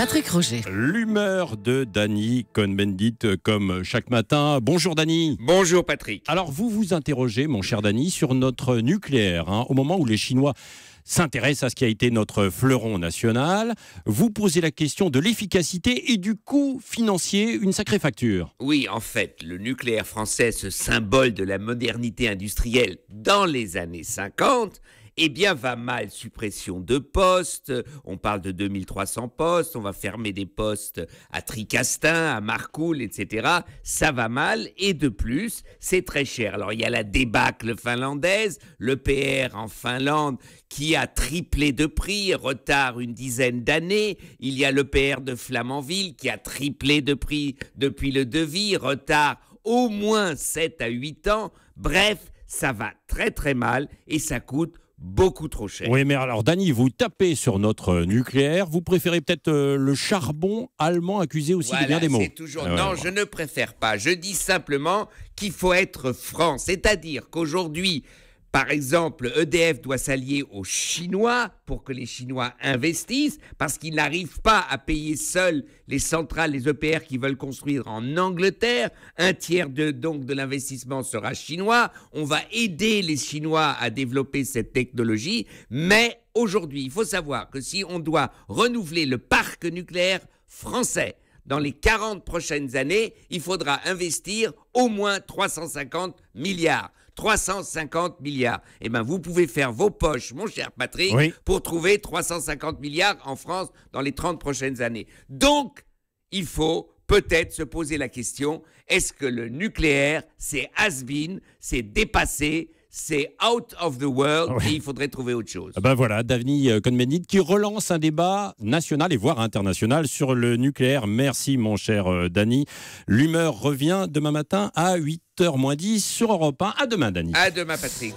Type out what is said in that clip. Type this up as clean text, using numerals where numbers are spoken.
Patrick Roger. L'humeur de Danny Cohn-Bendit comme chaque matin. Bonjour Danny. Bonjour Patrick. Alors vous vous interrogez, mon cher Danny, sur notre nucléaire. Au moment où les Chinois s'intéressent à ce qui a été notre fleuron national, vous posez la question de l'efficacité et du coût financier, une sacrée facture. Oui, en fait, le nucléaire français, ce symbole de la modernité industrielle dans les années 50, eh bien, va mal. Suppression de postes, on parle de 2300 postes, on va fermer des postes à Tricastin, à Marcoule, etc. Ça va mal, et de plus, c'est très cher. Alors, il y a la débâcle finlandaise, l'EPR en Finlande, qui a triplé de prix, retard une dizaine d'années. Il y a l'EPR de Flamanville, qui a triplé de prix depuis le devis, retard au moins 7 à 8 ans. Bref, ça va très très mal, et ça coûte beaucoup trop cher. Oui, mais alors, Danny, vous tapez sur notre nucléaire. Vous préférez peut-être le charbon allemand accusé aussi de bien des mots. C'est toujours... Non, je ne préfère pas. Je dis simplement qu'il faut être franc. C'est-à-dire qu'aujourd'hui, par exemple, EDF doit s'allier aux Chinois pour que les Chinois investissent, parce qu'ils n'arrivent pas à payer seuls les centrales, les EPR qu'ils veulent construire en Angleterre. Un tiers donc de l'investissement sera chinois. On va aider les Chinois à développer cette technologie. Mais aujourd'hui, il faut savoir que si on doit renouveler le parc nucléaire français, dans les 40 prochaines années, il faudra investir au moins 350 milliards. 350 milliards. Eh bien, vous pouvez faire vos poches, mon cher Patrick, oui, pour trouver 350 milliards en France dans les 30 prochaines années. Donc, il faut peut-être se poser la question, est-ce que le nucléaire, c'est has-been, c'est dépassé, c'est out of the world, et il faudrait trouver autre chose. Ben voilà, Danny Cohn-Bendit qui relance un débat national et voire international sur le nucléaire. Merci mon cher Danny. L'humeur revient demain matin à 8h moins 10 sur Europe 1. À demain Danny. À demain Patrick.